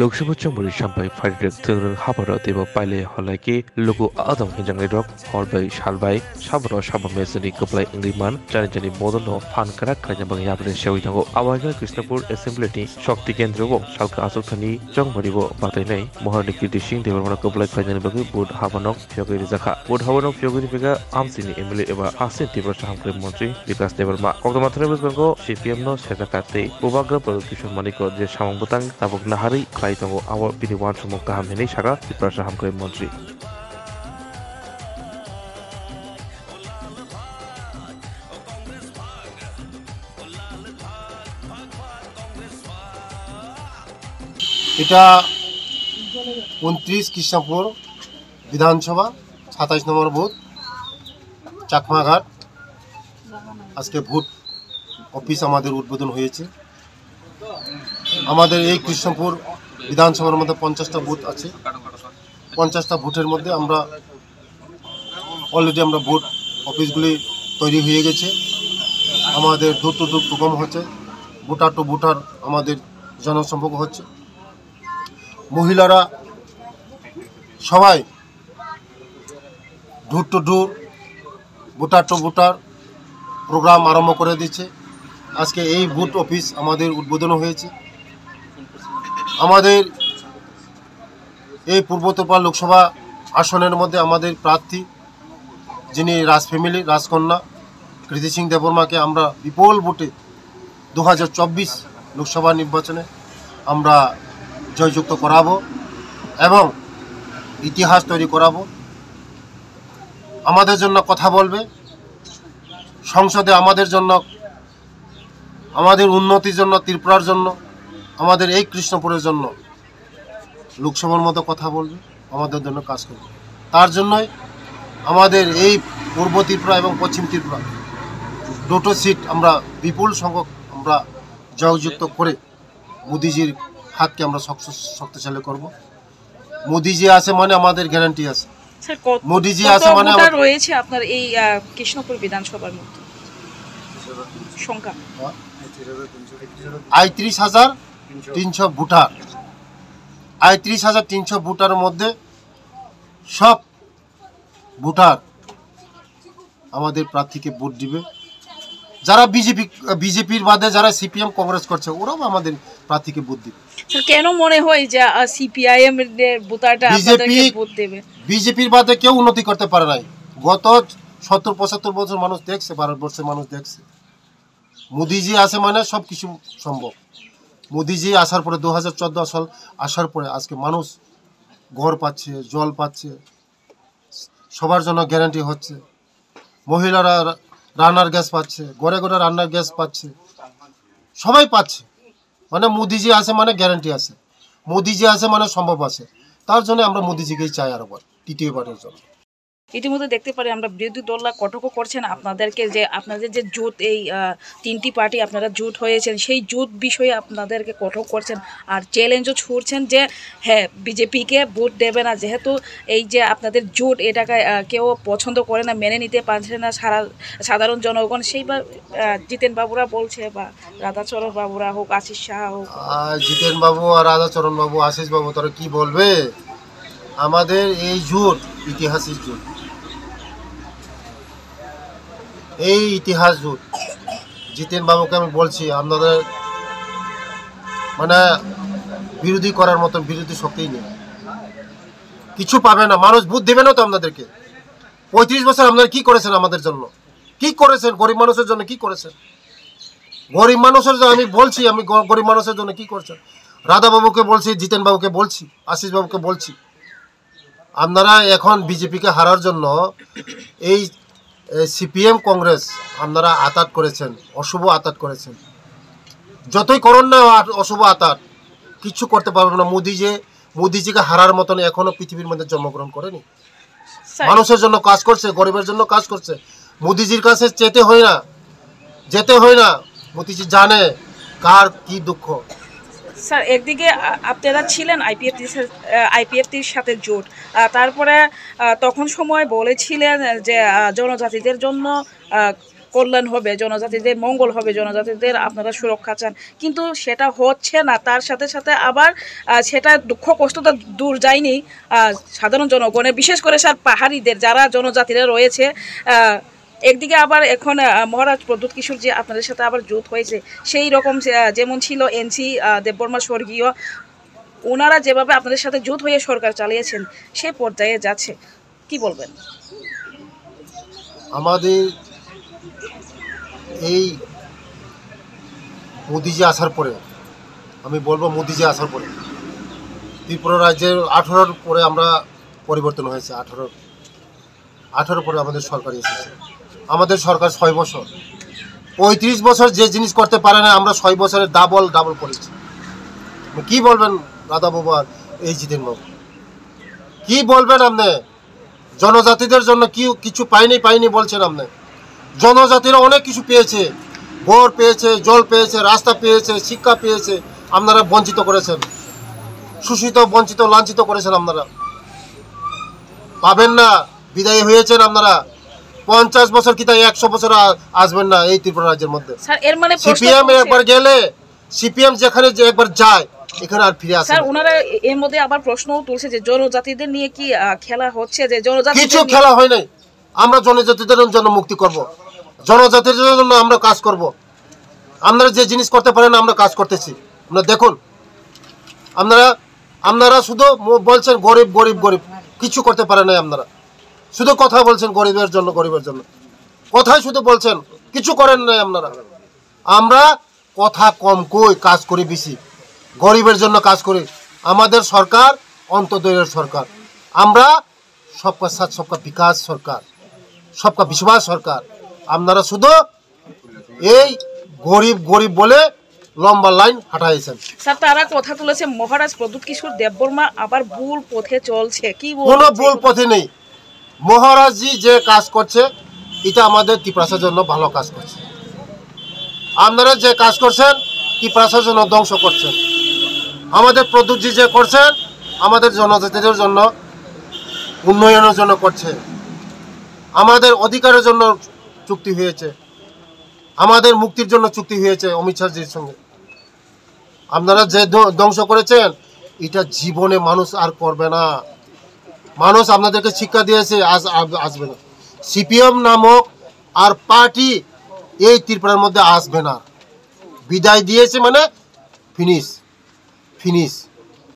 Lok Sabha चंबरी sampai fairek tengren habaro tebo paile holaike logo adam hinjangai rok horbai salbai sabro sabame sini keplai ingriman jani jani modono fan karak kanya bang yabre sewi thango awaga krishnapur assembly ni shakti kendra go salka asukthani chongbari go batai nai moharni kirti singh debarmana keplai kanya bagi bud habanok fyogoi rizakha bud habanok fyogoi pega amsini mla eba asin tibra sahamkre mantri vikas debarma kokdomathre bezbango cpm no sedakate ubagra production maniko je samangbutang tabok nahari khai tango awa bini wan samok kaham hene saga tibra sahamkre mantri এটা 29 কৃষ্ণপুর বিধানসভা 27 নম্বর booth Chakmaghat আজকে vote office আমাদের উদ্বোধন হয়েছে। আমাদের এই কৃষ্ণপুর বিধানসভার মধ্যে 50টা বুথ আছে। 50টা বুথের মধ্যে আমরা অলরেডি ভোট অফিসগুলি তৈরি হয়ে গেছে। আমাদের ডোর টু ডোর প্রোগ্রাম হচ্ছে, ভোটার টু ভোটার আমাদের জনসম্পর্ক হচ্ছে। মহিলারা সবাই door to door voter to voter programme আরম্ভ করে দিচ্ছে। আজকে এই ভোট অফিস আমাদের উদ্বোধন হয়েছে। আমাদের এই পূর্ব ত্রিপুরা লোকসভা আসনের মধ্যে আমাদের প্রার্থী যিনি রাজ ফ্যামিলি রাজকন্যা কৃতি সিং দেববর্মাকে আমরা বিপুল ভোটে 2024 লোকসভা নির্বাচনে আমরা জয়যুক্ত করাবো এবং ইতিহাস তৈরি করাবো। আমাদের জন্য কথা বলবে, সংসদে আমাদের জন্য, আমাদের উন্নতির জন্য, ত্রিপুরার জন্য, আমাদের এই কৃষ্ণপুরের জন্য লোকসভার মতো কথা বলবে, আমাদের জন্য কাজ করবে। তার জন্যই আমাদের এই পূর্ব ত্রিপুরা এবং পশ্চিম ত্রিপুরা দুটো সিট আমরা বিপুল সংখ্যক আমরা জয়যুক্ত করে মোদিজির হাতকে আমরা শক্তিশালী করব। মোদিজি আছে মানে আমাদের গ্যারান্টি আছে। মোদিজি আছে মানে রয়েছে আপনার এই কৃষ্ণপুর বিধানসভার মধ্যে সংখ্যা ৩৮,৩০০ ভোটার। ৩৮,৩০০ ভোটারের মধ্যে সব ভোটার আমাদের প্রার্থীকে ভোট দিবে। যারা বিজেপির বাদে যারা সিপিএম কংগ্রেস করছে ওরাও আমাদের প্রার্থীকে ভোট দিবে। কেন মনে হয় যে সিপিআইএম এর ভোটারটা আপনাদেরকে ভোট দেবে? বিজেপির বাদে কেউ উন্নতি করতে পারে নাই। গত ৭০-৭৫ বছর মানুষ দেখছে, ভারতবর্ষের মানুষ দেখছে। মোদিজি আসে মানে সব কিছু সম্ভব। মোদিজি আসার পরে 2014 সাল আসার পরে আজকে মানুষ ঘর পাচ্ছে, জল পাচ্ছে, সবার জন্য গ্যারান্টি হচ্ছে। মহিলারা রান্নার গ্যাস পাচ্ছে, ঘরে ঘরে রান্নার গ্যাস পাচ্ছে, সবাই পাচ্ছে। মানে মোদিজি আসে মানে গ্যারান্টি আছে, মোদিজি আসে মানে সম্ভব আছে। তার জন্য আমরা মোদিজিকেই চাই আরেকবার, তৃতীয়বারের জন্য। ইতিমধ্যে দেখতে পারি আমরা বিরোধী দলরা কটকও করছেন আপনাদেরকে, যে আপনাদের যে জোট এই তিনটি পার্টি আপনারা জোট হয়েছেন সেই জোট বিষয়ে আপনাদেরকে কটক করছেন আর চ্যালেঞ্জও ছুড়ছেন যে হ্যাঁ বিজেপিকে ভোট দেবে না, যেহেতু এই যে আপনাদের জোট এটাকে কেউ পছন্দ করে না, মেনে নিতে পারছে না সাধারণ জনগণ। সেইবার জিতেন বাবুরা বলছে, বা রাধাচরণ বাবুরা হোক, আশিস সাহা হোক। জিতেন বাবু আর রাধাচরণ বাবু, আশিস বাবু তারা কি বলবে? আমাদের এই জোট ঐতিহাসিক জোট, এই ইতিহাস জোট। জিতেন বাবুকে আমি বলছি আপনাদের মানে বিরোধী করার মতো বিরোধী শক্তিই নেই, কিছু পাবে না, মানুষ ভোট দেবে না তো আপনাদেরকে। 35 বছর আপনারা কি করেছেন আমাদের জন্য, কি করেছেন গরিব মানুষের জন্য, কি করেছেন গরিব মানুষের জন্য? আমি বলছি আমি গরিব মানুষের জন্য কি করছেন। রাধা বাবুকে বলছি, জিতেন বাবুকে বলছি, আশিস বাবুকে বলছি, আপনারা এখন বিজেপিকে হারার জন্য এই সিপিএম কংগ্রেস আপনারা আতাত করেছেন, অশুভ আতাত করেছেন। যতই করুন না অশুভ আতাত, কিচ্ছু করতে পারবেন না। মোদিজিকে হারার মতন এখনো পৃথিবীর মধ্যে জন্মগ্রহণ করেনি। মানুষের জন্য কাজ করছে, গরিবের জন্য কাজ করছে। মোদিজির কাছে যেতে হয় না। মোদিজি জানে কার কি দুঃখ। স্যার একদিকে আপনারা ছিলেন আইপিএফটির সাথে জোট, তারপরে তখন সময় বলেছিলেন যে জনজাতিদের জন্য কল্যাণ হবে, জনজাতিদের মঙ্গল হবে, জনজাতিদের আপনারা সুরক্ষা চান, কিন্তু সেটা হচ্ছে না। তার সাথে সাথে আবার সেটা দুঃখ কষ্ট তো দূর যায়নি সাধারণ জনগণের, বিশেষ করে স্যার পাহাড়িদের যারা জনজাতিরা রয়েছে। একদিকে আবার এখন মহারাজ প্রদ্যুৎ কিশোর যে আপনাদের সাথে আবার জোট হয়েছে, সেই রকম যেমন ছিল এনসি দেববর্মা স্বর্গীয়, ওনারা যেভাবে আপনাদের সাথে জোট হয়ে সরকার চালিয়েছেন সে পর্যায়ে যাচ্ছে, কি বলবেন? আমাদের এই মোদিজি আসার পরে, আমি বলবো মোদিজি আসার পরে ত্রিপুরা রাজ্যের 18-র পরে আমরা পরিবর্তন হয়েছে। 18 পরে আমাদের সরকার এসেছে। আমাদের সরকার 6 বছর, 35 বছর যে জিনিস করতে পারে না আমরা 6 বছরের ডাবল করেছি। কি বলবেন দাদা বাবু আর এই জিতেন বাবু, কি বলবেন আপনি? জনজাতিদের জন্য কিছু পাইনি বলছেন আপনি। জনজাতিরা অনেক কিছু পেয়েছে, ঘর পেয়েছে, জল পেয়েছে, রাস্তা পেয়েছে, শিক্ষা পেয়েছে, আপনারা বঞ্চিত করেছেন, শোষিত বঞ্চিত লাঞ্ছিত করেছেন। আপনারা পাবেন না, বিদায় হয়েছেন আপনারা। 50 বছর কি তাই 100 বছর আসবেন না এই ত্রিপুরা রাজ্যের মধ্যে। স্যার এর মানে সিপিএম একবার গেলে, সিপিএম যেখানে একবার যায় এখানে আর ফিরে আসে। স্যার ওনারা এর মধ্যে আবার প্রশ্নও তুলছে যে জনজাতিদের নিয়ে কি খেলা হচ্ছে, যে জনজাতি কিছু খেলা হয় নাই। আমরা জনজাতিদের জন্য মুক্তি করব, জনজাতিদের জন্য আমরা কাজ করব। আপনারা যে জিনিস করতে পারেন আমরা কাজ করতেছি। আপনারা দেখুন, আপনারা শুধু বলছেন গরিব গরিব গরিব, কিছু করতে পারেন নাই। আপনারা শুধু কথা বলছেন গরিবের জন্য, কথাই শুধু বলছেন, কিছু করেন নাই আপনারা। আমরা কথা কম কই, কাজ করি বেশি, গরিবের জন্য কাজ করি। আমাদের সরকার অন্তোদয়ের সরকার, আমরা সবকা সাথ সবকা বিকাশ সরকার, সবকা বিশ্বাস সরকার। আপনারা শুধু এই গরিব বলে লম্বা লাইন হাঁটাইছেন। স্যার তারা কথা তুলেছে মহারাজ প্রদ্যুৎ কিশোর দেববর্মা আবার ভুল পথে চলছে, কি কোনো ভুল পথে নেই। মহারাজজি যে কাজ করছে এটা আমাদের ত্রিপুরার জন্য ভালো কাজ করছে। আপনারা যে কাজ করছেন ত্রিপুরার জন্য ধ্বংস করছেন। আমাদের প্রদ্যুৎজি যে করছেন আমাদের জনজাতিদের জন্য উন্নয়নের জন্য করছে, আমাদের অধিকারের জন্য চুক্তি হয়েছে, আমাদের মুক্তির জন্য চুক্তি হয়েছে অমিত শাহজির সঙ্গে। আপনারা যে ধ্বংস করেছেন এটা জীবনে মানুষ আর করবে না। মানুষ আপনাদেরকে শিক্ষা দিয়েছে, আসবে না। সিপিএম নামক আর পার্টি এই ত্রিপুরার মধ্যে আসবে না। বিদায় দিয়েছে মানে ফিনিশ।